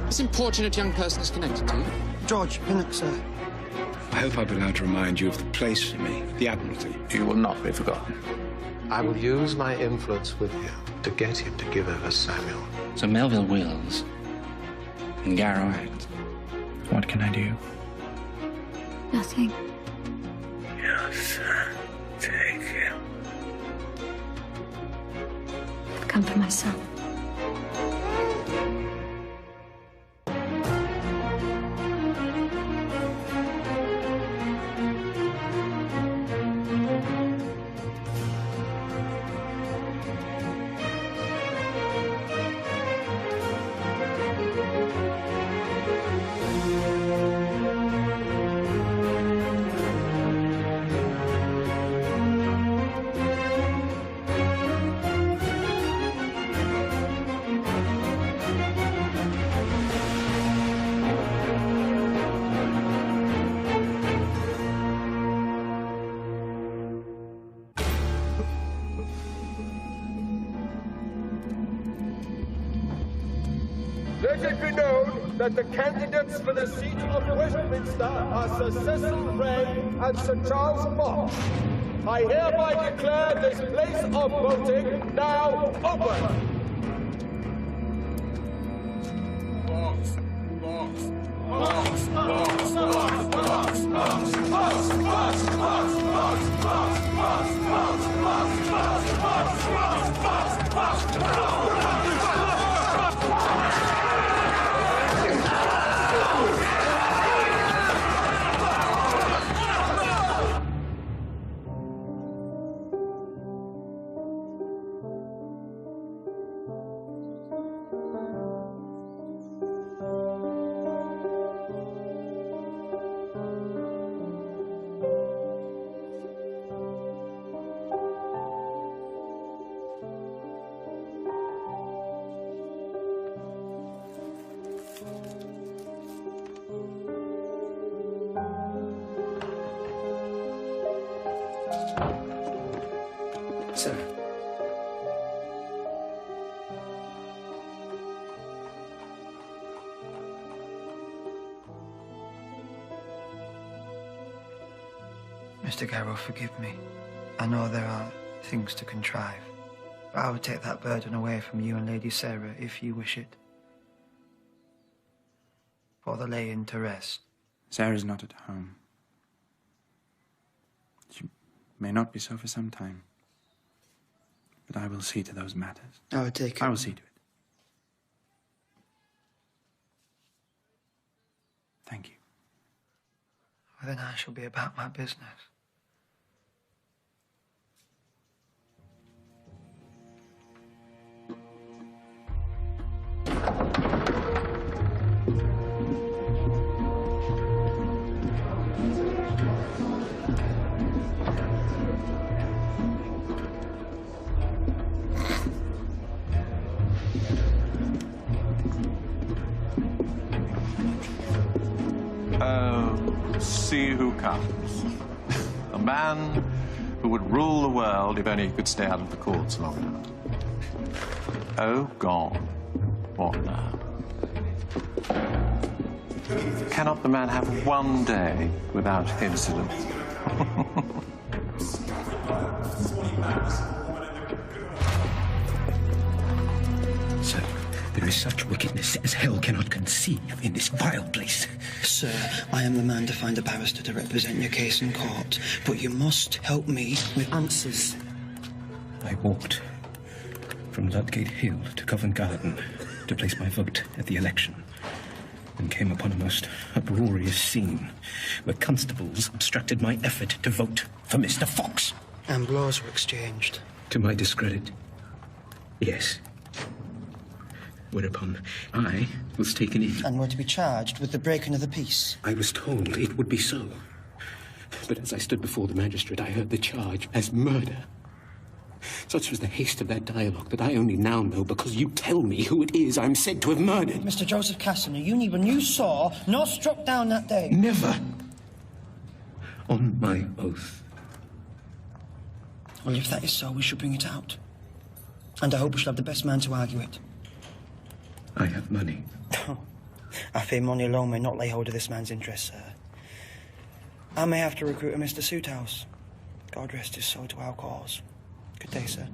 This importunate young person is connected to you? George Pinnock, sir. I hope I'll be allowed to remind you of the place for me, the Admiralty. You will not be forgotten. I will use my influence with you to get him to give over Samuel. So Melville wills, and Garrow acts. What can I do? Nothing. Your son, take him. Come for my son. Let it be known that the candidates for the seat of Westminster are Sir Cecil Bray and Sir Charles Fox. I hereby declare this place of voting now open. Sir. Mr. Garrow, forgive me. I know there are things to contrive, but I would take that burden away from you and Lady Sarah if you wish it. For the laying to rest. Sarah's not at home. She may not be so for some time. But I will see to those matters. I would take it. I will see to it. Thank you. Well, then I shall be about my business. See who comes. A man who would rule the world if only he could stay out of the courts long enough. Oh, gone. What now? Cannot the man have one day without incident? Sir, there is such wickedness as hell cannot conceive in this vile place. Sir, I am the man to find a barrister to represent your case in court, but you must help me with answers. I walked from Ludgate Hill to Covent Garden to place my vote at the election, and came upon a most uproarious scene where constables obstructed my effort to vote for Mr. Fox. And blows were exchanged. To my discredit, yes. Whereupon I was taken in. And were to be charged with the breaking of the peace. I was told it would be so. But as I stood before the magistrate, I heard the charge as murder. Such was the haste of that dialogue that I only now know because you tell me who it is I'm said to have murdered. Mr. Joseph Castaner, you neither knew, saw, nor struck down that day. Never. On my oath. Well, if that is so, we shall bring it out. And I hope we shall have the best man to argue it. I have money. I fear money alone may not lay hold of this man's interest, sir. I may have to recruit a Mr. Suithouse. God rest his soul to our cause. Good day, sir.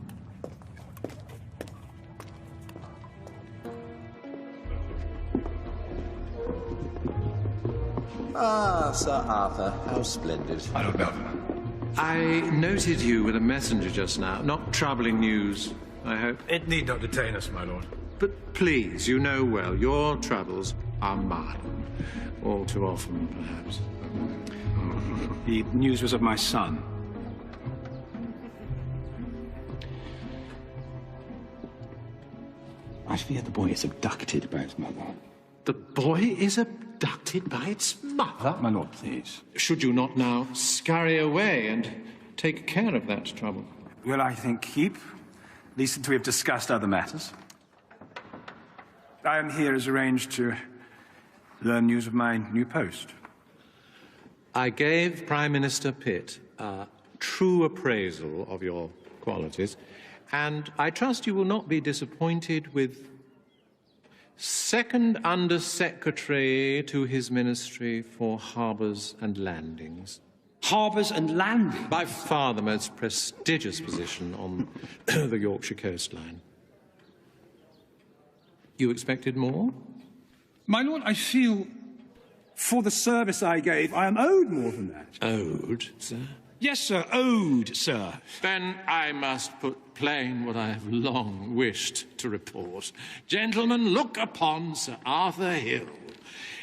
Ah, Sir Arthur, how splendid. My Lord Belver. I noted you with a messenger just now. Not troubling news, I hope. It need not detain us, my lord. But please, you know well, your troubles are mine. All too often, perhaps. The news was of my son. I fear the boy is abducted by his mother. The boy is abducted by its mother? My lord, please. Should you not now scurry away and take care of that trouble? Will I think keep, at least until we have discussed other matters. I am here as arranged to learn news of my new post. I gave Prime Minister Pitt a true appraisal of your qualities, and I trust you will not be disappointed with Second Under-Secretary to his Ministry for Harbours and Landings. Harbours and landings? By far the most prestigious position on the Yorkshire coastline. You expected more? My lord, I feel for the service I gave, I am owed more than that. Owed, sir? Yes, sir, owed, sir. Then I must put plain what I have long wished to report. Gentlemen, look upon Sir Arthur Hill,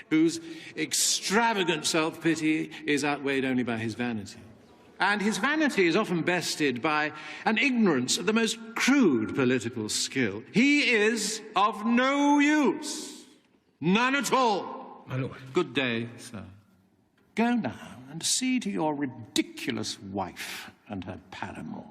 whose extravagant self-pity is outweighed only by his vanity. And his vanity is often bested by an ignorance of the most crude political skill. He is of no use. None at all. My lord. Good day, sir. Go now and see to your ridiculous wife and her paramour.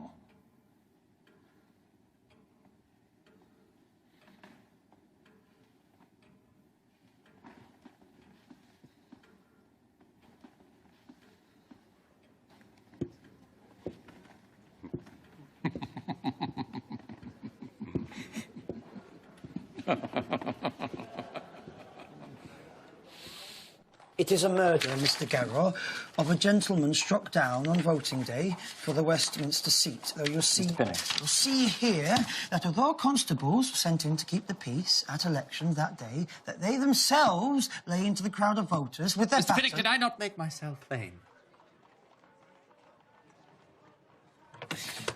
It is a murder, Mr. Garrow, of a gentleman struck down on voting day for the Westminster seat. Though you'll see here that although constables were sent in to keep the peace at elections that day, that they themselves lay into the crowd of voters with their Mr. Pinnock, did I not make myself plain?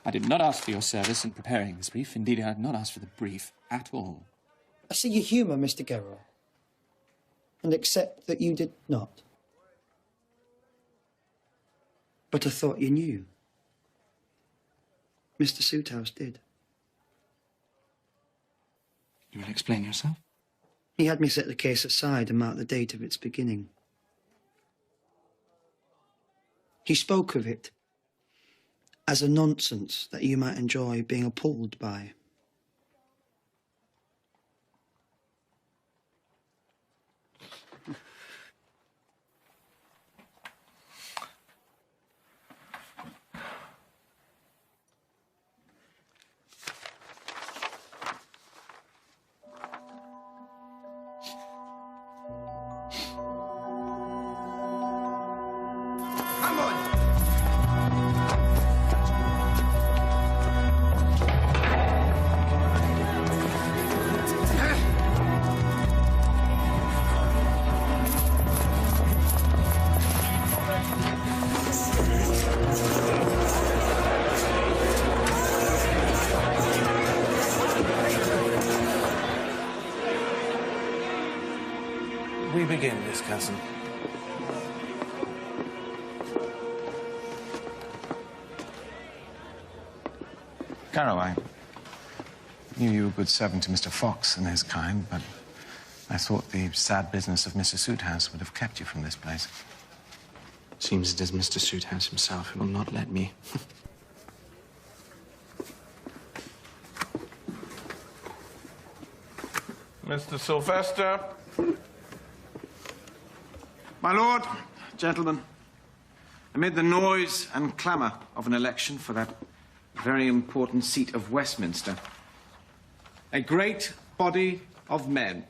I did not ask for your service in preparing this brief. Indeed, I had not asked for the brief at all. I see your humour, Mr. Garrow, and accept that you did not. But I thought you knew. Mr. Suithouse did. You will explain yourself? He had me set the case aside and mark the date of its beginning. He spoke of it as a nonsense that you might enjoy being appalled by. We begin, Miss Cousin. Garrow, I knew you were a good servant to Mr. Fox and his kind, but I thought the sad business of Mr. Suithouse would have kept you from this place. Seems it is Mr. Suithouse himself who will not let me. Mr. Sylvester. My lord, gentlemen, amid the noise and clamour of an election for that very important seat of Westminster, a great body of men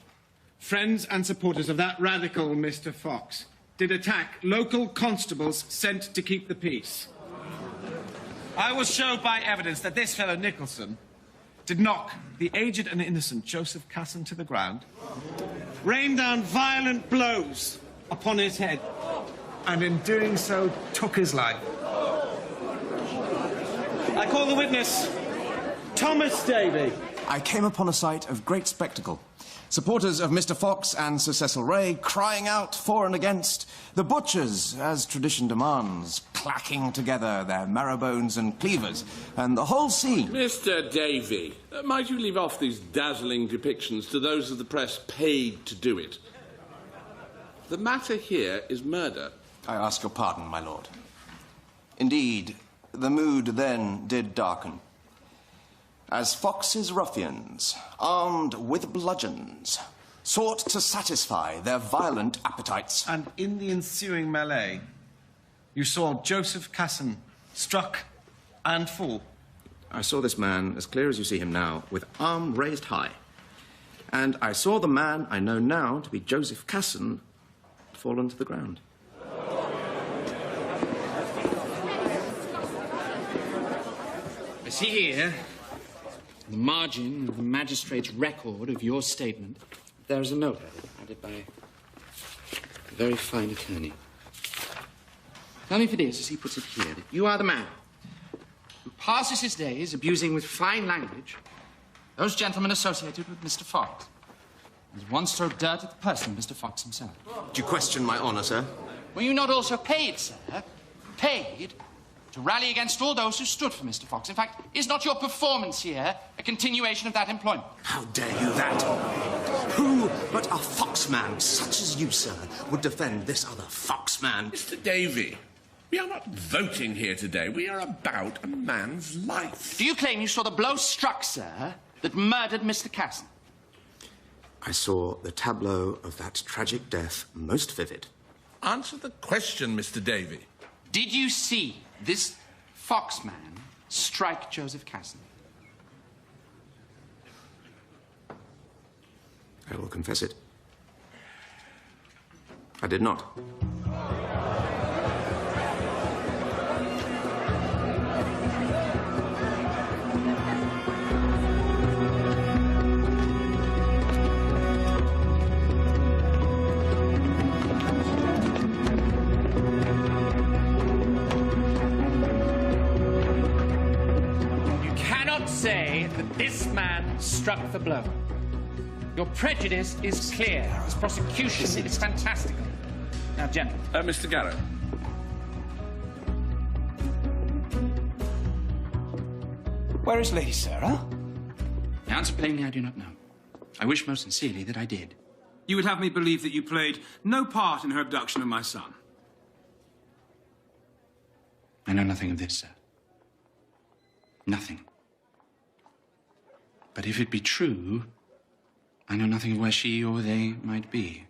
friends and supporters of that radical Mr. Fox, did attack local constables sent to keep the peace. I will show by evidence that this fellow Nicholson did knock the aged and innocent Joseph Casson to the ground, rained down violent blows upon his head, and in doing so took his life. I call the witness, Thomas Davy. I came upon a sight of great spectacle. Supporters of Mr. Fox and Sir Cecil Ray crying out for and against, the butchers, as tradition demands, clacking together their marrowbones and cleavers, and the whole scene. Mr. Davy, might you leave off these dazzling depictions to those of the press paid to do it? The matter here is murder. I ask your pardon, my lord. Indeed, the mood then did darken. As Fox's ruffians, armed with bludgeons, sought to satisfy their violent appetites. And in the ensuing melee, you saw Joseph Casson struck and fall. I saw this man, as clear as you see him now, with arm raised high. And I saw the man I know now to be Joseph Casson fallen to the ground. I see here, in the margin of the magistrate's record of your statement, there is a note added by a very fine attorney. Tell me if it is, as he puts it here, that you are the man who passes his days abusing with fine language those gentlemen associated with Mr. Fox, and once throw dirt at the person, Mr. Fox himself. Do you question my honour, sir? Were you not also paid, sir? Paid to rally against all those who stood for Mr. Fox? In fact, is not your performance here a continuation of that employment? How dare you that? Who but a foxman such as you, sir, would defend this other foxman? Mr. Davy, we are not voting here today. We are about a man's life. Do you claim you saw the blow struck, sir, that murdered Mr. Casson? I saw the tableau of that tragic death most vivid. Answer the question, Mr. Davy. Did you see this foxman strike Joseph Casson? I will confess it. I did not. Say that this man struck the blow. Your prejudice is clear. This prosecution is fantastical. Now, gentlemen. Mr. Garrow. Where is Lady Sarah? The answer plainly I do not know. I wish most sincerely that I did. You would have me believe that you played no part in her abduction of my son. I know nothing of this, sir. Nothing. But if it be true, I know nothing of where she or they might be.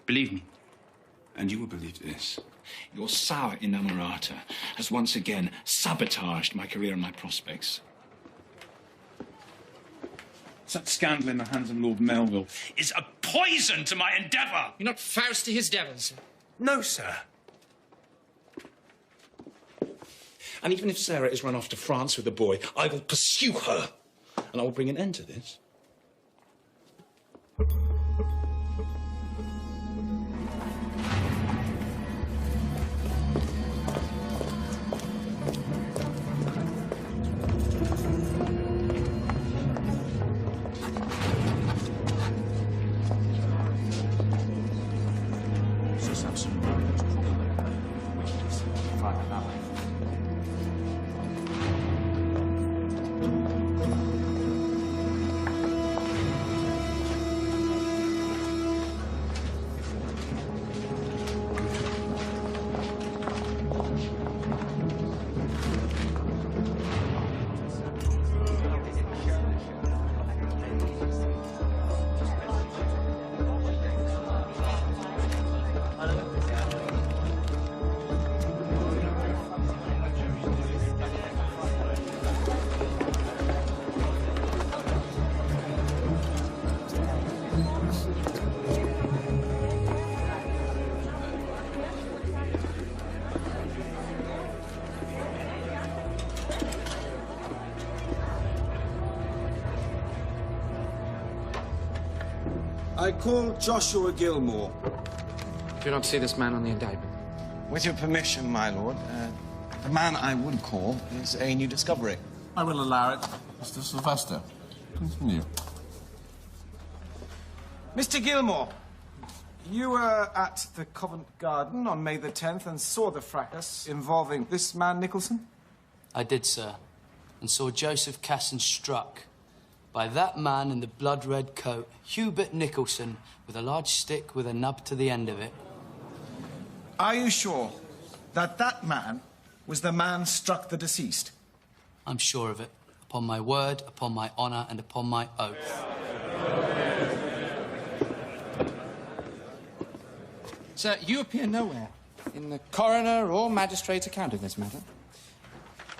Believe me. And you will believe this. Your sour inamorata has once again sabotaged my career and my prospects. Such scandal in the hands of Lord Melville is a poison to my endeavour. You're not Faust to his devil, sir. No, sir. And even if Sarah is run off to France with the boy, I will pursue her. And I will bring an end to this. I call Joshua Gilmore. Do not see this man on the indictment. With your permission, my lord, the man I would call is a new discovery. I will allow it. Mr. Sylvester, continue. Mr. Gilmore, you were at the Covent Garden on May the 10th and saw the fracas involving this man, Nicholson? I did, sir, and saw Joseph Casson struck by that man in the blood-red coat, Hubert Nicholson, with a large stick with a nub to the end of it. Are you sure that that man was the man struck the deceased? I'm sure of it. Upon my word, upon my honour, and upon my oath. Sir, you appear nowhere in the coroner or magistrate's account of this matter.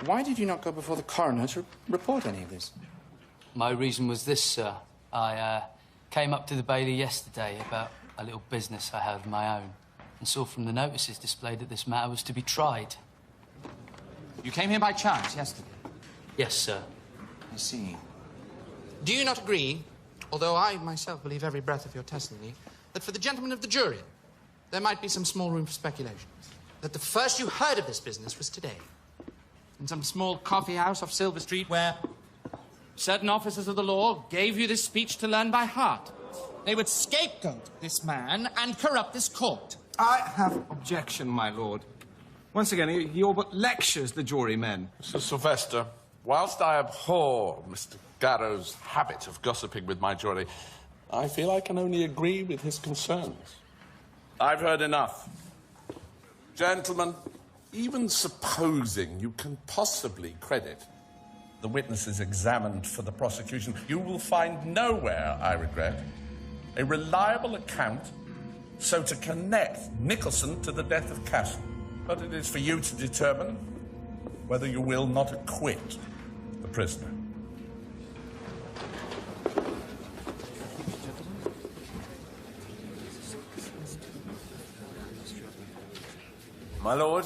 Why did you not go before the coroner to report any of this? My reason was this, sir. I came up to the Bailey yesterday about a little business I had of my own and saw from the notices displayed that this matter was to be tried. You came here by chance yesterday? Yes, sir. I see. Do you not agree, although I myself believe every breath of your testimony, that for the gentlemen of the jury, there might be some small room for speculation? That the first you heard of this business was today, in some small coffee house off Silver Street where certain officers of the law gave you this speech to learn by heart. They would scapegoat this man and corrupt this court. I have objection, my lord. Once again, he all but lectures the jurymen. Mr. Sylvester, whilst I abhor Mr. Garrow's habit of gossiping with my jury, I feel I can only agree with his concerns. I've heard enough. Gentlemen, even supposing you can possibly credit the witnesses examined for the prosecution, you will find nowhere, I regret, a reliable account so to connect Nicholson to the death of Castle. But it is for you to determine whether you will not acquit the prisoner. My lord,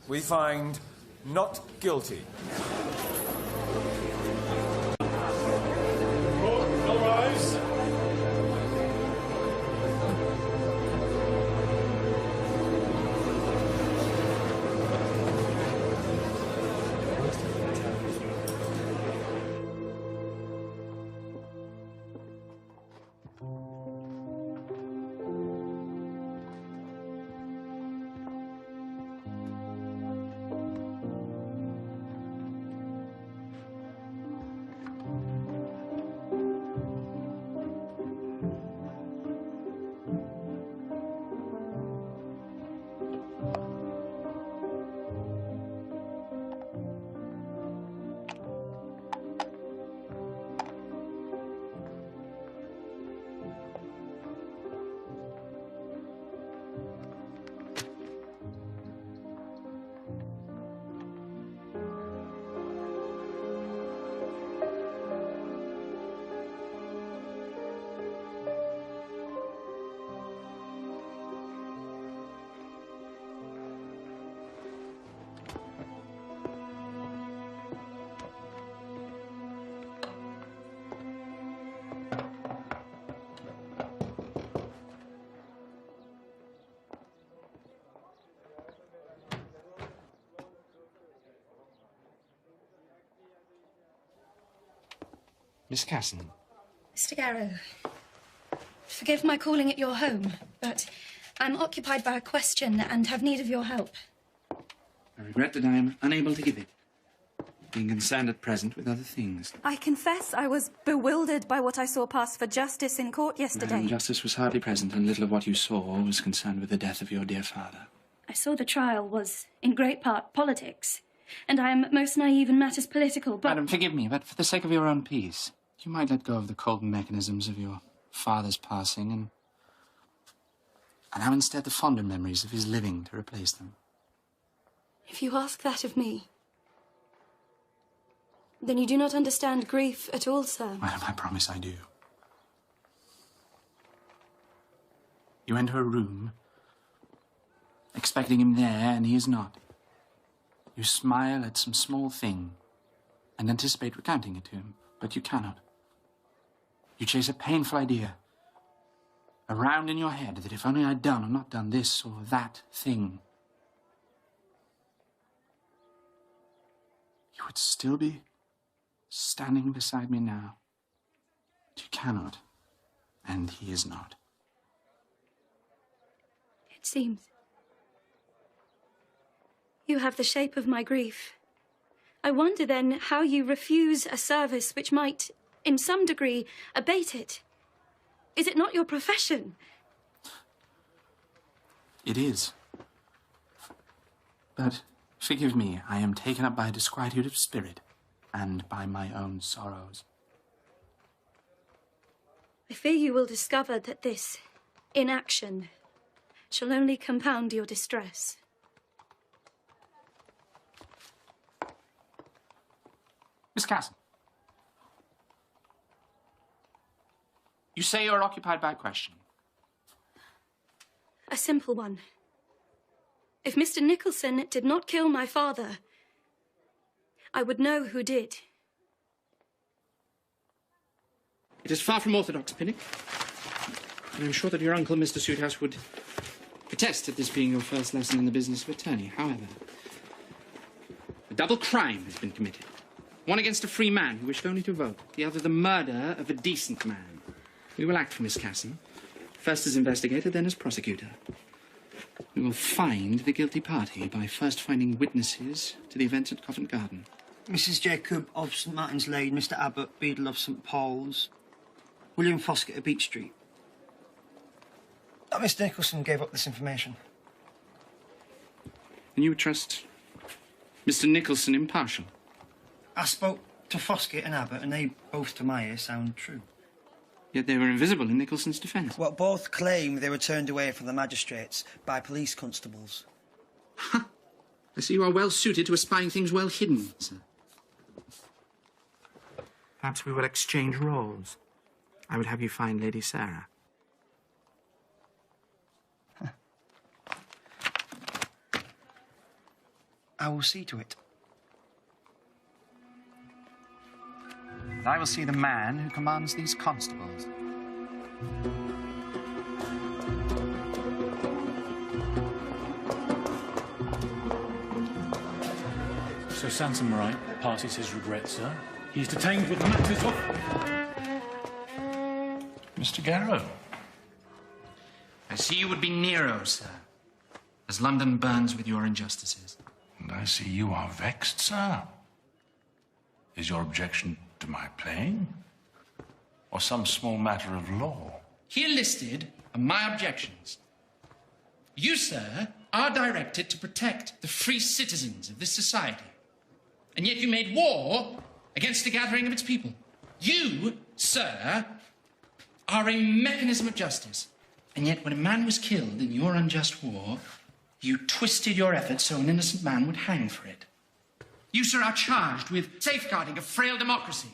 we find not guilty. All rise. Miss Casson. Mr. Garrow, forgive my calling at your home, but I'm occupied by a question and have need of your help. I regret that I am unable to give it, being concerned at present with other things. I confess I was bewildered by what I saw pass for justice in court yesterday. Madam, justice was hardly present, and little of what you saw was concerned with the death of your dear father. I saw the trial was, in great part, politics, and I am most naive in matters political, but... Madam, forgive me, but for the sake of your own peace, you might let go of the cold mechanisms of your father's passing and have instead the fonder memories of his living to replace them. If you ask that of me, then you do not understand grief at all, sir. Madam, I promise I do. You enter a room, expecting him there, and he is not. You smile at some small thing and anticipate recounting it to him, but you cannot. You chase a painful idea, around in your head that if only I'd done or not done this or that thing, you would still be standing beside me now. But you cannot, and he is not. It seems you have the shape of my grief. I wonder then how you refuse a service which might, in some degree, abate it. Is it not your profession? It is. But forgive me, I am taken up by a disquietude of spirit and by my own sorrows. I fear you will discover that this inaction shall only compound your distress. Miss Casson, you say you're occupied by a question. A simple one. If Mr. Nicholson did not kill my father, I would know who did. It is far from orthodox, Pinnock. And I'm sure that your uncle, Mr. Suithouse, would protest at this being your first lesson in the business of attorney. However, a double crime has been committed. One against a free man who wished only to vote. The other the murder of a decent man. We will act for Miss Casson. First as investigator, then as prosecutor. We will find the guilty party by first finding witnesses to the events at Covent Garden. Mrs. Jacob of St. Martin's Lane, Mr. Abbott, Beadle of St. Paul's, William Foskett of Beach Street. Mr. Nicholson gave up this information. And you would trust Mr. Nicholson impartial? I spoke to Foskett and Abbott, and they both, to my ear, sound true. Yet they were invisible in Nicholson's defence. Well, both claim they were turned away from the magistrates by police constables. Ha! I see you are well suited to espying things well hidden, sir. Perhaps we will exchange roles. I would have you find Lady Sarah. I will see to it. And I will see the man who commands these constables. So Sansom Wright passes his regrets, sir. He's detained with matters of... Mr. Garrow. I see you would be Nero, sir, as London burns with your injustices. And I see you are vexed, sir. Is your objection to my playing? Or some small matter of law? Here listed are my objections. You, sir, are directed to protect the free citizens of this society. And yet you made war against the gathering of its people. You, sir, are a mechanism of justice. And yet when a man was killed in your unjust war, you twisted your efforts so an innocent man would hang for it. You, sir, are charged with safeguarding a frail democracy.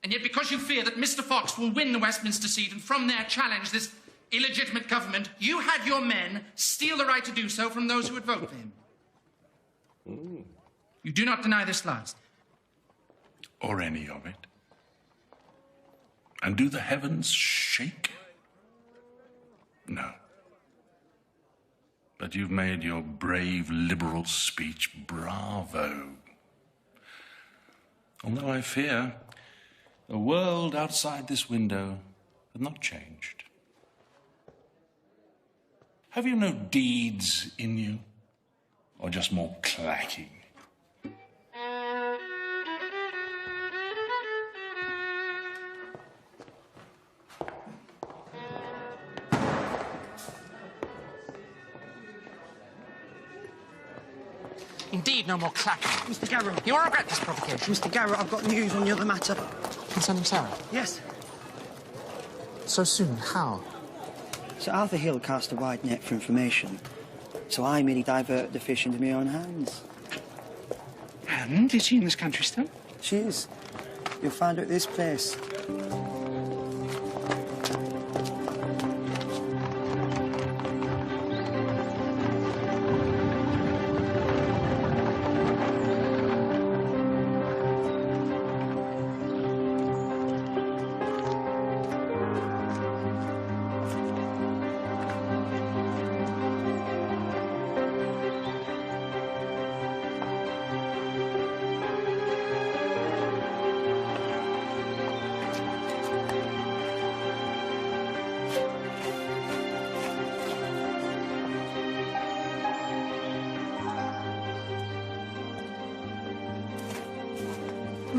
And yet because you fear that Mr. Fox will win the Westminster seat and from there challenge this illegitimate government, you had your men steal the right to do so from those who would vote for him. You do not deny this last. Or any of it. And do the heavens shake? No. But you've made your brave liberal speech bravo. Although I fear the world outside this window has not changed. Have you no deeds in you? Or just more clacking? Indeed, no more clacking. Mr. Garrow. You will regret this provocation. Mr. Garrow, I've got news on the other matter. Concerning Sarah? Yes. So soon? How? Sir Arthur Hill cast a wide net for information, so I merely diverted the fish into my own hands. And is she in this country still? She is. You'll find her at this place.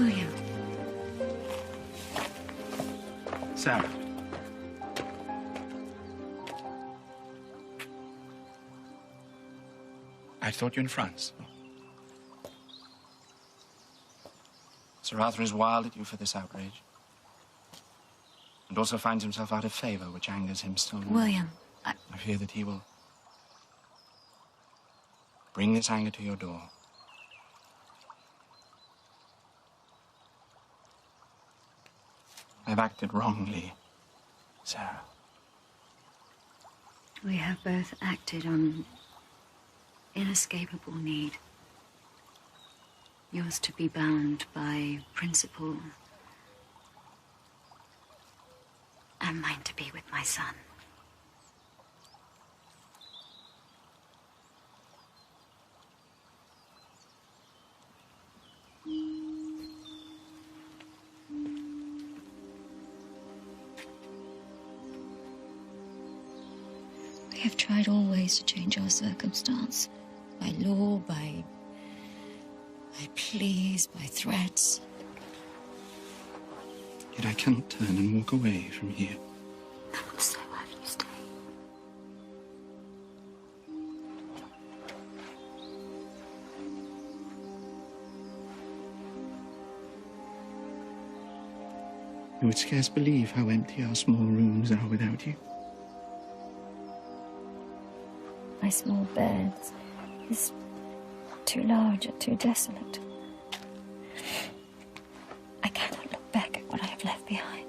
William. Sarah. I thought you in France. Sir Arthur is wild at you for this outrage. And also finds himself out of favor, which angers him still more. William, I fear that he will bring this anger to your door. I've acted wrongly, Sarah. We have both acted on inescapable need. Yours to be bound by principle, and mine to be with my son. We have tried all ways to change our circumstance. By law, by pleas, by threats. Yet I cannot turn and walk away from here. I will so have you stay. You would scarce believe how empty our small rooms are without you. My small bed is too large and too desolate. I cannot look back at what I have left behind.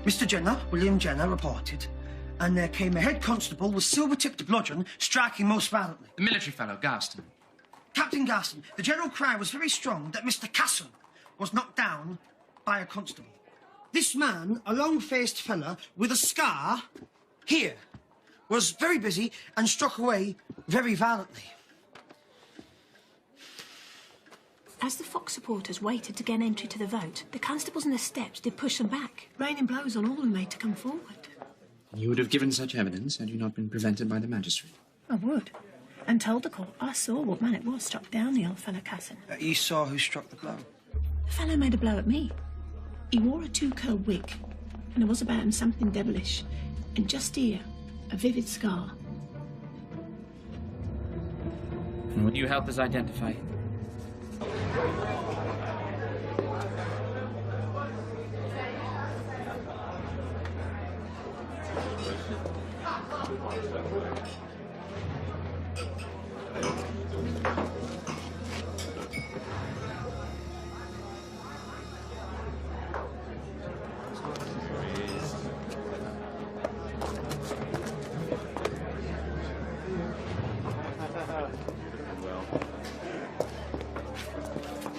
Mr. Jenner, William Jenner, reported, and there came a head constable with silver-tipped bludgeon, striking most violently. The military fellow, Garston. Captain Garston, the general cry was very strong that Mr. Casson was knocked down by a constable. This man, a long-faced fella with a scar here, was very busy and struck away very violently. As the Fox supporters waited to gain entry to the vote, the constables on the steps did push them back, raining blows on all who made to come forward. You would have given such evidence had you not been prevented by the magistrate. I would. And told the court I saw what man it was struck down the old fellow Casson. You saw who struck the blow? The fellow made a blow at me. He wore a two-curl wig, and there was about him something devilish. And just here, a vivid scar. And will you help us identify him?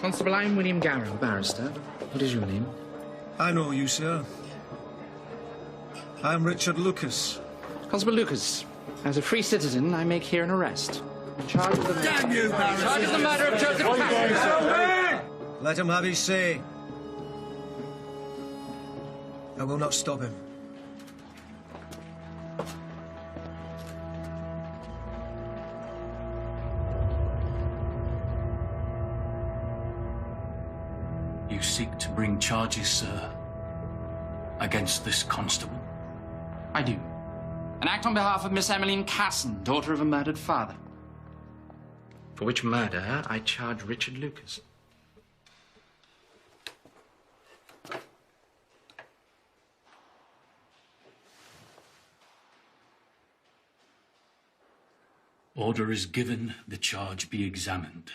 Constable, I'm William Garrow, barrister. What is your name? I know you, sir. I'm Richard Lucas. Constable Lucas, as a free citizen, I make here an arrest. In charge of the murder. Damn you, barrister! Charge of the murder of Joseph Casson. Let him have his say. I will not stop him. You seek to bring charges, sir, against this constable? I do. An act on behalf of Miss Emmeline Casson, daughter of a murdered father. For which murder I charge Richard Lucas. Order is given, the charge be examined.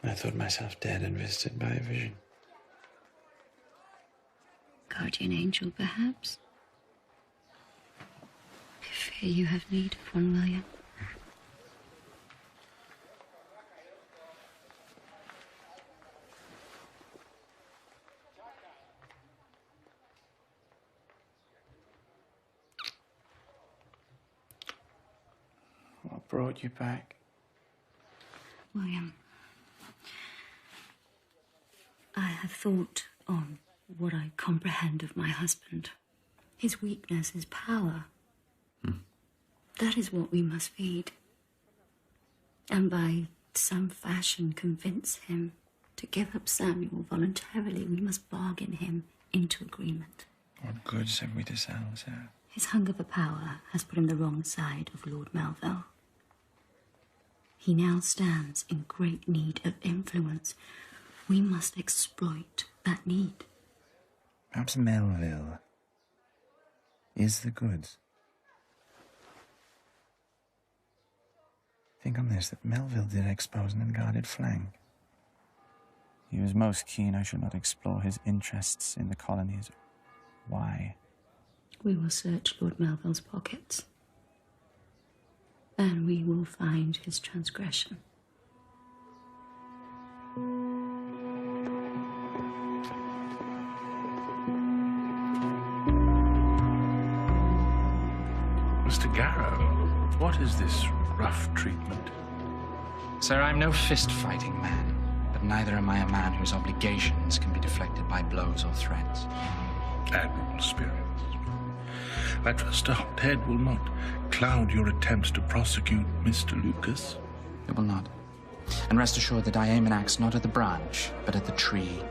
I thought myself dead and visited by a vision. Guardian angel, perhaps? I fear you have need of one, William. What brought you back? William, I have thought on what I comprehend of my husband. His weakness, his power. That is what we must feed. And by some fashion convince him to give up Samuel voluntarily. We must bargain him into agreement. What goods have we to sell, sir? His hunger for power has put him the wrong side of Lord Melville. He now stands in great need of influence. We must exploit that need. Perhaps Melville is the goods. Think on this, that Melville did expose an unguarded flank. He was most keen I should not explore his interests in the colonies. Why? We will search Lord Melville's pockets. And we will find his transgression. Mr. Garrow, what is this rough treatment? Sir, I'm no fist-fighting man, but neither am I a man whose obligations can be deflected by blows or threats. Admirable spirits. That a stout head will not cloud your attempts to prosecute Mr. Lucas. It will not. And rest assured that I aim an axe not at the branch, but at the tree.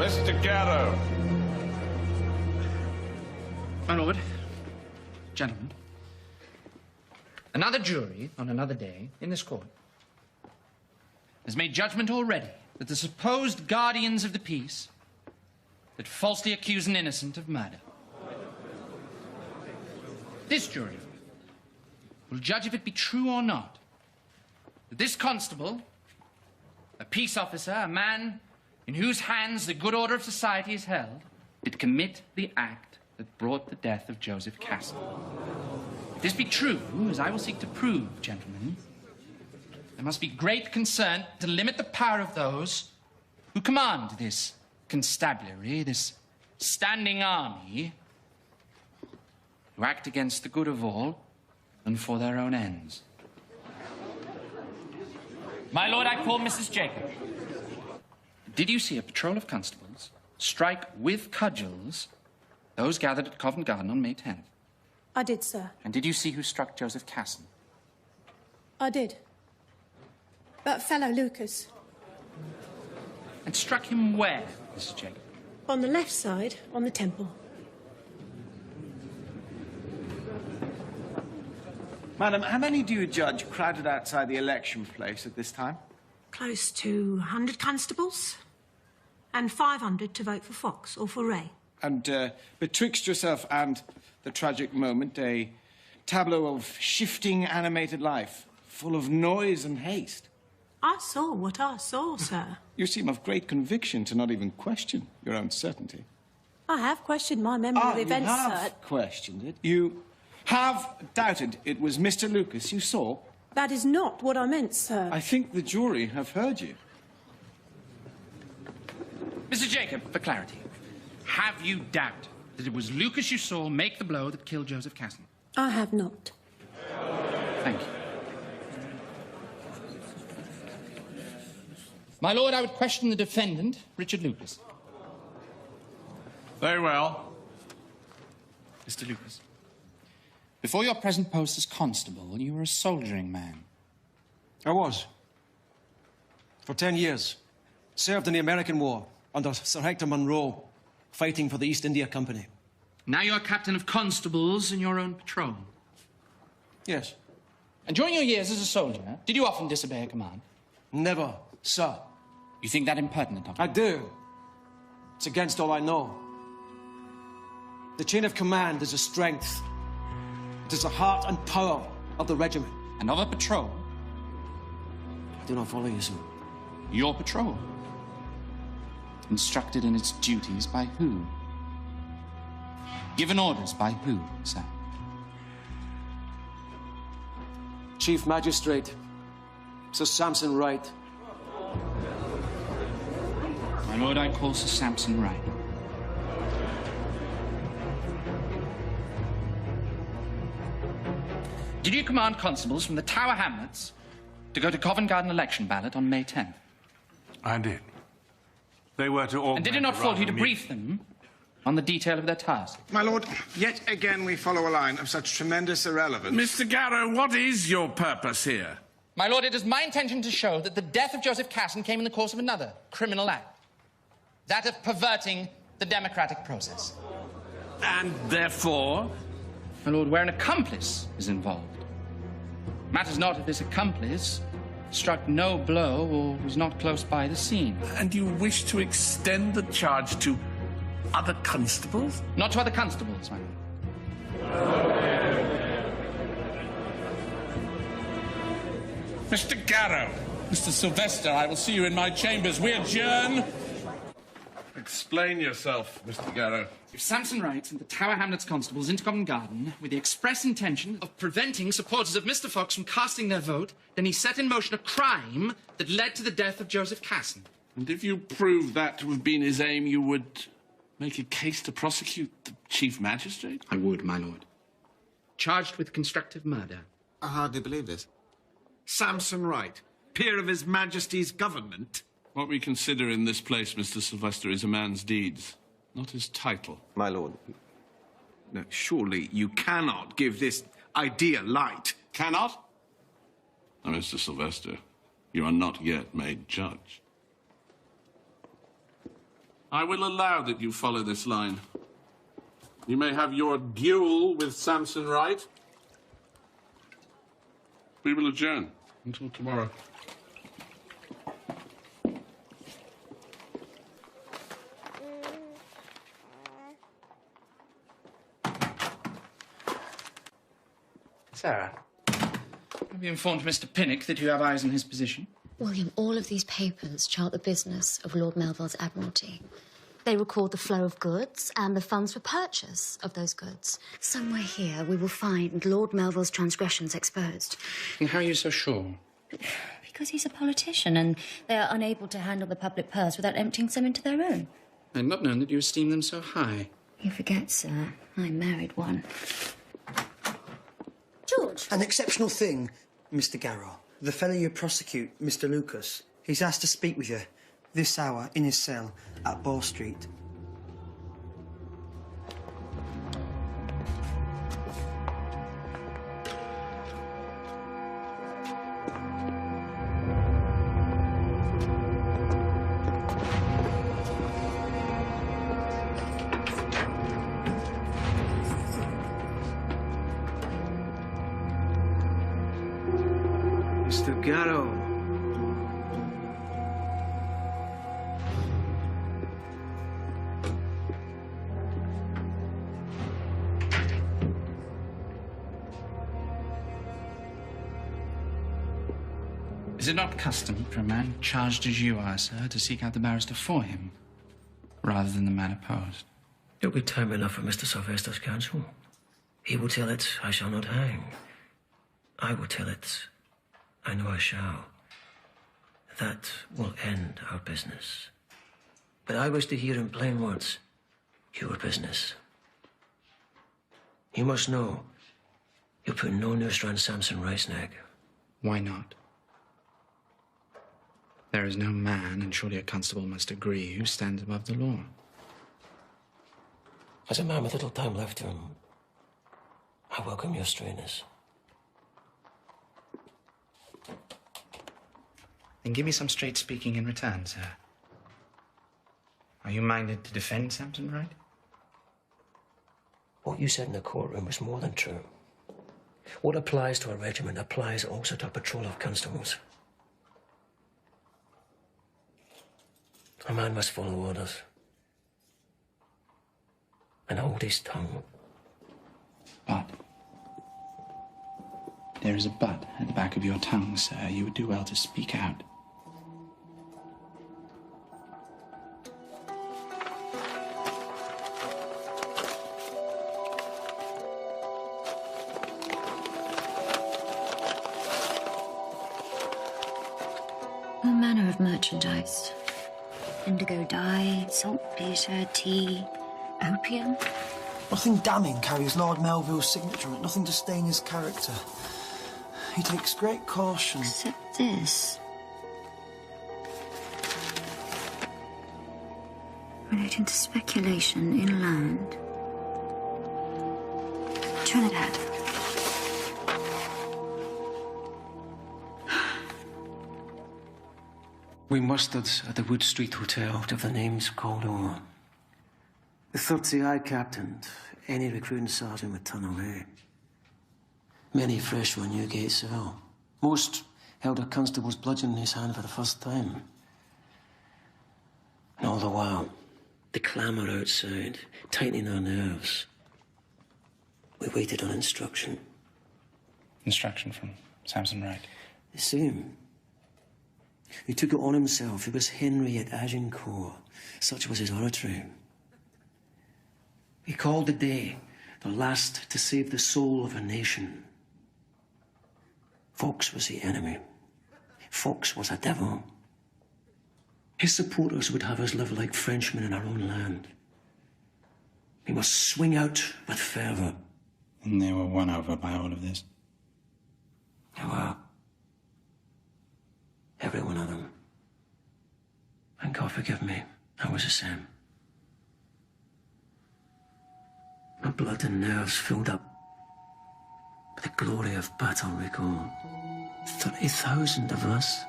Mr. Garrow. My lord, gentlemen, another jury on another day in this court has made judgment already that the supposed guardians of the peace that falsely accuse an innocent of murder. This jury will judge if it be true or not that this constable, a peace officer, a man in whose hands the good order of society is held, did commit the act that brought the death of Joseph Castle. If this be true, as I will seek to prove, gentlemen, there must be great concern to limit the power of those who command this constabulary, this standing army, who act against the good of all and for their own ends. My lord, I call Mrs. Jacob. Did you see a patrol of constables strike with cudgels those gathered at Covent Garden on May 10th? I did, sir. And did you see who struck Joseph Casson? I did. That fellow Lucas. And struck him where, Mrs. Jacob? On the left side, on the temple. Madam, how many do you judge crowded outside the election place at this time? Close to 100 constables. And 500 to vote for Fox or for Ray. And betwixt yourself and the tragic moment, a tableau of shifting animated life, full of noise and haste. I saw what I saw, sir. You seem of great conviction to not even question your own certainty. I have questioned my memory of events, you have sir. questioned it. You have doubted it was Mr. Lucas you saw? That is not what I meant, sir. I think the jury have heard you. Mrs. Jacob, for clarity, have you doubt that it was Lucas you saw make the blow that killed Joseph Casson? I have not. Thank you. My lord, I would question the defendant, Richard Lucas. Very well. Mr. Lucas, before your present post as constable, you were a soldiering man. I was. For 10 years. Served in the American War under Sir Hector Munro, fighting for the East India Company. Now you're captain of constables in your own patrol. Yes. And during your years as a soldier, did you often disobey a command? Never, sir. You think that impertinent of me? I do. It's against all I know. The chain of command is a strength. It is the heart and power of the regiment. And of a patrol? I do not follow you, sir. Your patrol? Instructed in its duties by who? Given orders by who, sir? Chief Magistrate, Sir Sampson Wright. My lord, I call Sir Sampson Wright. Did you command constables from the Tower Hamlets to go to Covent Garden election ballot on May 10th? I did. They were to augment... And did it not fall to you to brief them on the detail of their task? My lord, yet again we follow a line of such tremendous irrelevance. Mr. Garrow, what is your purpose here? My lord, it is my intention to show that the death of Joseph Casson came in the course of another criminal act. That of perverting the democratic process. And therefore? My lord, where an accomplice is involved, matters not if this accomplice struck no blow or was not close by the scene. And you wish to extend the charge to other constables? Not to other constables, my lord. Mr. Garrow, Mr. Sylvester, I will see you in my chambers. We adjourn. Explain yourself, Mr. Garrow. If Sampson Wright sent the Tower Hamlets constables into Covent Garden with the express intention of preventing supporters of Mr. Fox from casting their vote, then he set in motion a crime that led to the death of Joseph Casson. And if you proved that to have been his aim, you would make a case to prosecute the Chief Magistrate? I would, my lord. Charged with constructive murder. I hardly believe this. Sampson Wright, peer of His Majesty's government. What we consider in this place, Mr. Sylvester, is a man's deeds, not his title. My lord, no, surely you cannot give this idea light. Cannot? Now, Mr. Sylvester, you are not yet made judge. I will allow that you follow this line. You may have your duel with Sampson Wright. We will adjourn until tomorrow. Sarah, have you informed Mr. Pinnock that you have eyes on his position? William, all of these papers chart the business of Lord Melville's Admiralty. They record the flow of goods and the funds for purchase of those goods. Somewhere here we will find Lord Melville's transgressions exposed. And how are you so sure? Because he's a politician and they are unable to handle the public purse without emptying some into their own. I'd not known that you esteem them so high. You forget, sir, I married one. George! An exceptional thing, Mr. Garrow. The fellow you prosecute, Mr. Lucas, he's asked to speak with you this hour in his cell at Bow Street. Mr. Garrow. Is it not custom for a man charged as you are, sir, to seek out the barrister for him, rather than the man opposed? There'll be time enough for Mr. Sylvester's counsel. He will tell it, I shall not hang. I will tell it, I know I shall. That will end our business. But I wish to hear in plain words your business. You must know you'll put no noose round Samson Wright's neck. Why not? There is no man, and surely a constable must agree, who stands above the law. As a man with little time left to him, I welcome your straightness. Then give me some straight speaking in return, sir. Are you minded to defend Samson Wright? What you said in the courtroom was more than true. What applies to a regiment applies also to a patrol of constables. A man must follow orders and hold his tongue. But there is a but at the back of your tongue, sir. You would do well to speak out. All manner of merchandise. Indigo dye, saltpetre, tea, opium. Nothing damning carries Lord Melville's signature, nothing to stain his character. He takes great caution. Except this. Relating to speculation in land. Trinidad. We mustered at the Wood Street Hotel to the names called over. The 30 I captained, any recruiting sergeant would turn away. Many fresh from Newgate cell. Most held a constable's bludgeon in his hand for the first time. And all the while, the clamour outside, tightening our nerves. We waited on instruction. Instruction from Samson Wright? The same. He took it on himself. He was Henry at Agincourt. Such was his oratory. He called the day the last to save the soul of a nation. Fox was the enemy. Fox was a devil. His supporters would have us live like Frenchmen in our own land. We must swing out with fervour. And they were won over by all of this. They were. Every one of them. And God forgive me, I was the same. My blood and nerves filled up with the glory of battle recall. 30,000 of us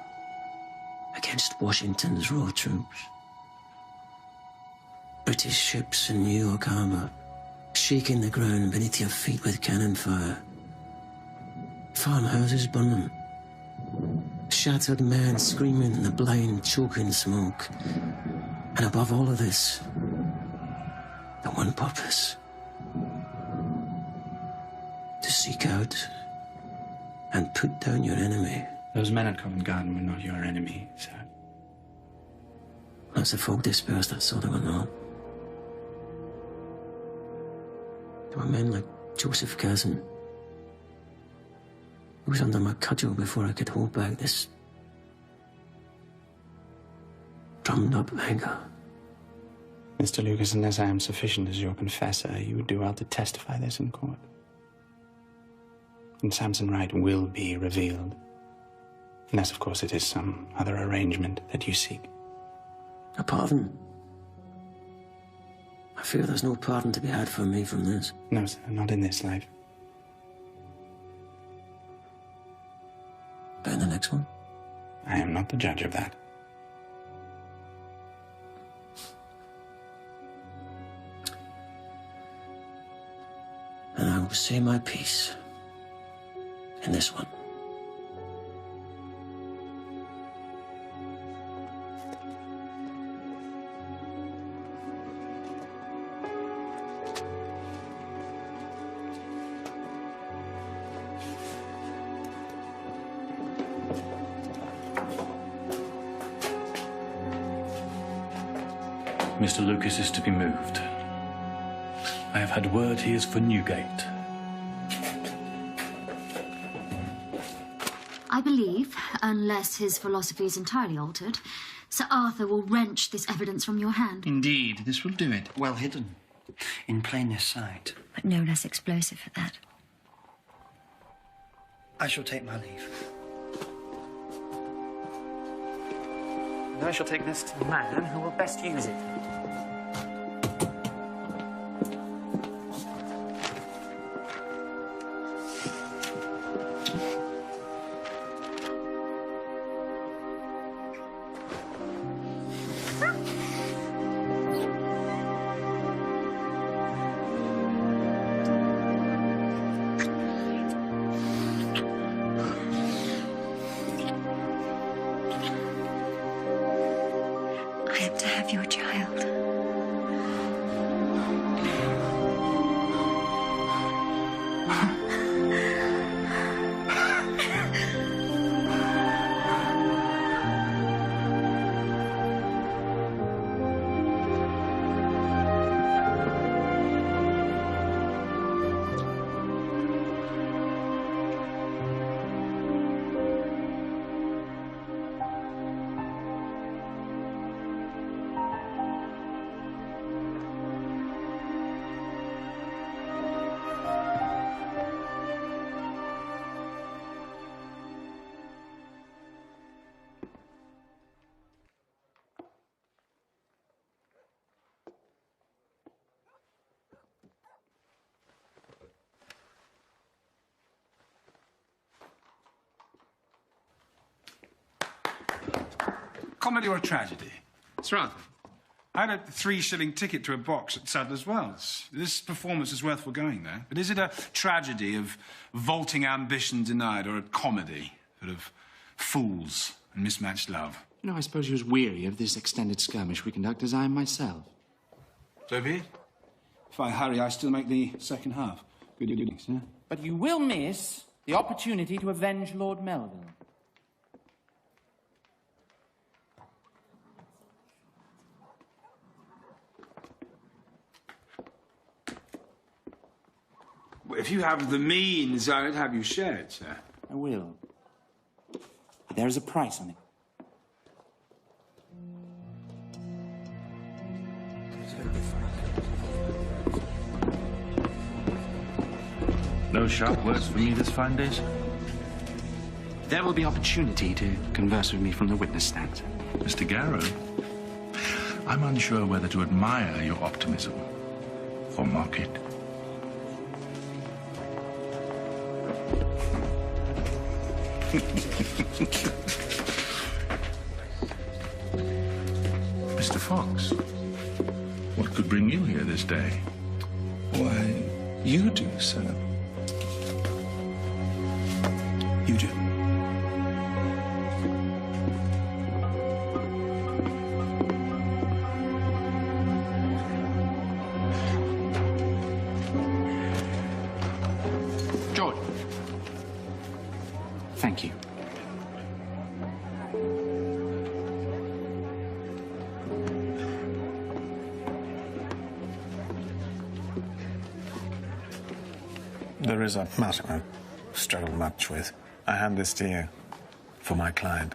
against Washington's raw troops. British ships in New York Harbor, shaking the ground beneath your feet with cannon fire. Farmhouses burning. Shattered men screaming in the blind, choking smoke. And above all of this, the one purpose. To seek out and put down your enemy. Those men at Covent Garden were not your enemy, sir. As the folk dispersed, I saw they were not. were men like Joseph Kazan. He was under my cudgel before I could hold back this drummed up anger. Mr. Lucas, unless I am sufficient as your confessor, you would do well to testify this in court. And Samson Wright will be revealed. Unless, of course, it is some other arrangement that you seek. A pardon? I fear there's no pardon to be had for me from this. No, sir, not in this life. But in the next one? I am not the judge of that. And I will say my piece in this one. Mr. Lucas is to be moved. I have had word he is for Newgate. I believe, unless his philosophy is entirely altered, Sir Arthur will wrench this evidence from your hand. Indeed, this will do it. Well hidden, in plainest sight. But no less explosive for that. I shall take my leave. And I shall take this to the man who will best use it. I am to have your child. Comedy or tragedy? Sir Arthur. I had a 3-shilling ticket to a box at Sadler's Wells. This performance is worth foregoing there. But is it a tragedy of vaulting ambition denied, or a comedy of fools and mismatched love? No, I suppose you're as weary of this extended skirmish we conduct as I am myself. So be it. If I hurry, I still make the second half. Good evening, sir. But you will miss the opportunity to avenge Lord Melville. If you have the means, I would have you share it, sir. I will. But there is a price on it. No sharp words for me this fine day, sir? There will be opportunity to converse with me from the witness stand. Mr. Garrow, I'm unsure whether to admire your optimism or mock it. Mr. Fox, what could bring you here this day? Why, you do, sir. You do. George. Thank you. There is a matter I've struggled much with. I hand this to you for my client.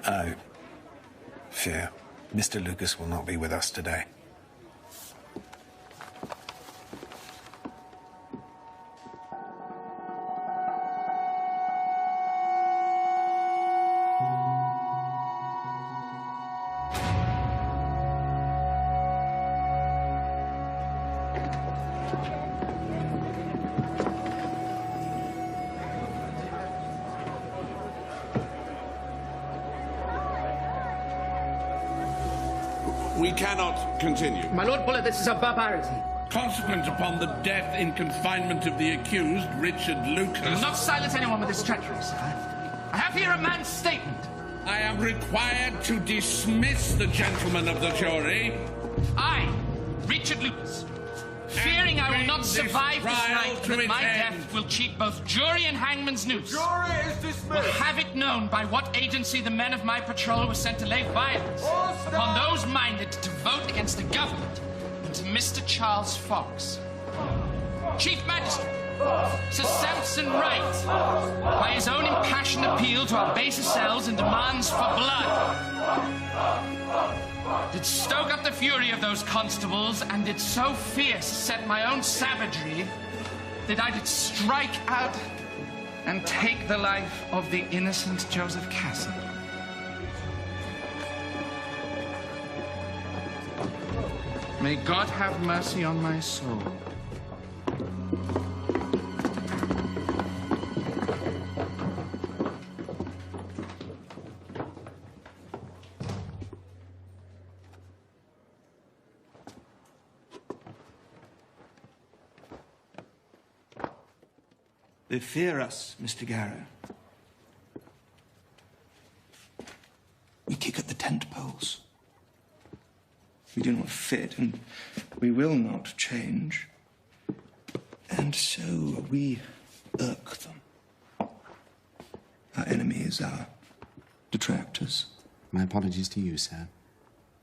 I fear Mr. Lucas will not be with us today. We cannot continue. My Lord Buller, this is a barbarity. Consequent upon the death in confinement of the accused, Richard Lucas... You will not silence anyone with this treachery, sir. I have here a man's statement. I am required to dismiss the gentleman of the jury. I, Richard Lucas, fearing I will not survive this night, that my death will cheat both jury and hangman's noose. The jury is dismissed. Will have it known by what agency the men of my patrol were sent to lay violence upon those minded to vote against the government and to Mr. Charles Fox. Chief Magistrate, Sir Sampson Wright, by his own impassioned appeal to our baser cells and demands for blood, did stoke up the fury of those constables, and did so fierce set my own savagery that I did strike out and take the life of the innocent Joseph Cassidy. May God have mercy on my soul. They fear us, Mr. Garrow. We kick at the tent poles. We do not fit, and we will not change. And so we irk them. Our enemies, our detractors. My apologies to you, sir.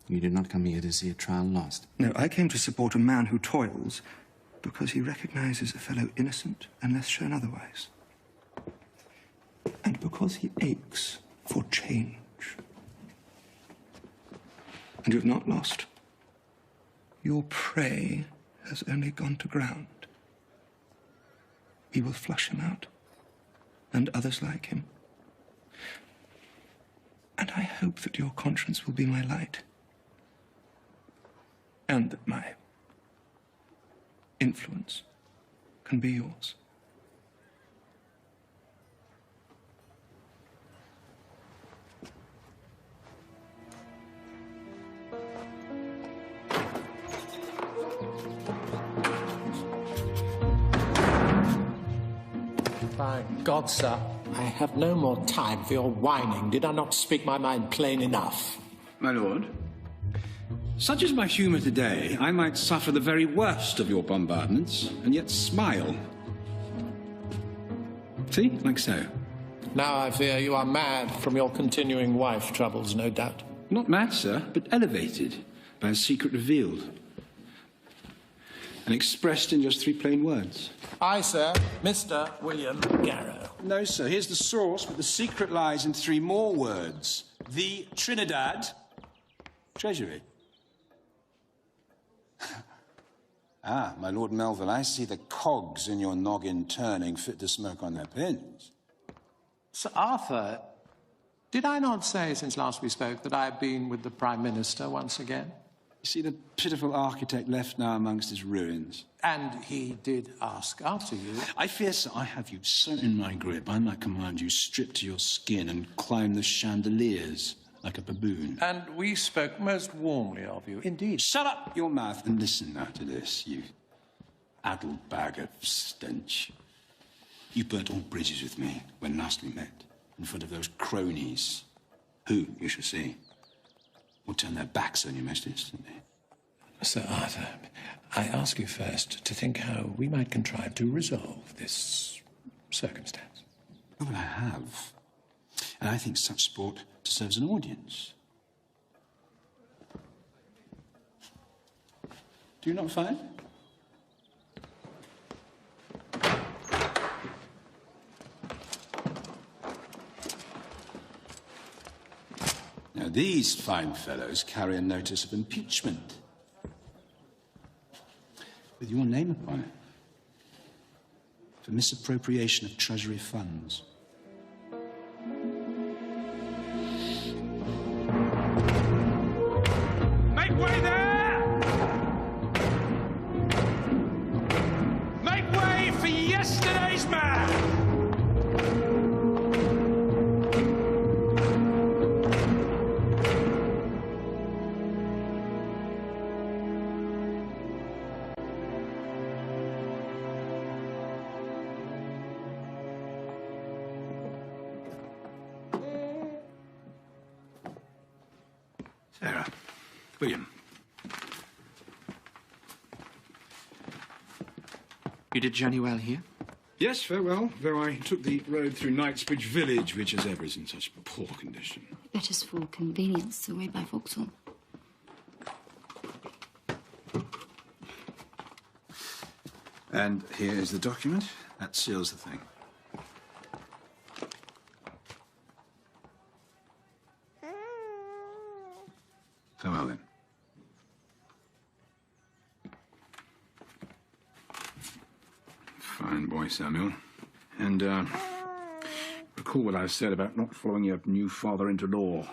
You did not come here to see a trial lost. No, I came to support a man who toils because he recognizes a fellow innocent unless shown otherwise. And because he aches for change. And you have not lost. Your prey has only gone to ground. We will flush him out, and others like him. And I hope that your conscience will be my light, and that my influence can be yours. By God, sir, I have no more time for your whining. Did I not speak my mind plain enough? My lord, such is my humour today, I might suffer the very worst of your bombardments, and yet smile. See? Like so. Now I fear you are mad from your continuing wife troubles, no doubt. Not mad, sir, but elevated by a secret revealed. And expressed in just 3 plain words. I, sir, Mr. William Garrow. No, sir, here's the source, but the secret lies in 3 more words. The Trinidad Treasury. Ah, my Lord Melville, I see the cogs in your noggin turning fit to smoke on their pins. Sir Arthur, did I not say since last we spoke that I have been with the Prime Minister once again? You see the pitiful architect left now amongst his ruins. And he did ask after you. I fear, sir, I have you so in my grip, I might command you stripped to your skin and climb the chandeliers like a baboon. And we spoke most warmly of you, indeed. Shut up your mouth and listen now to this, you addled bag of stench. You burnt all bridges with me when last we met, in front of those cronies, who, you shall see, will turn their backs on you most instantly. Sir Arthur, I ask you first to think how we might contrive to resolve this circumstance. Oh, well, I have. And I think such sport deserves an audience. Do you not find? Now, these fine fellows carry a notice of impeachment with your name upon it for misappropriation of Treasury funds. Make way there! Make way for yesterday's man! Sarah. William. You did journey well here? Yes, very well, though I took the road through Knightsbridge Village, which, as ever, is in such poor condition. Let us for convenience away by Vauxhall. And here is the document. That seals the thing. Farewell, then. Fine boy, Samuel. And, recall what I said about not following your new father into law.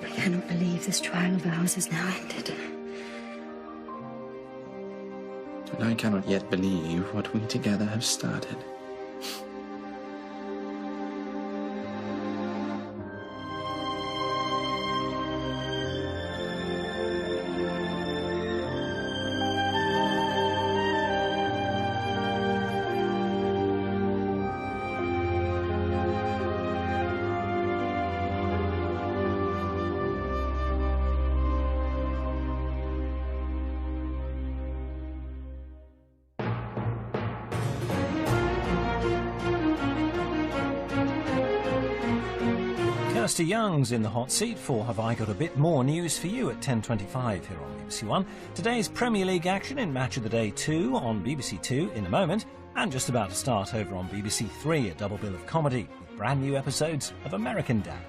I cannot believe this trial of ours is now ended. And I cannot yet believe what we together have started. Kirsty Young's in the hot seat for Have I Got a Bit More News for You at 10:25 here on BBC One. Today's Premier League action in Match of the Day 2 on BBC 2 in a moment, and just about to start over on BBC 3, a double bill of comedy with brand new episodes of American Dad.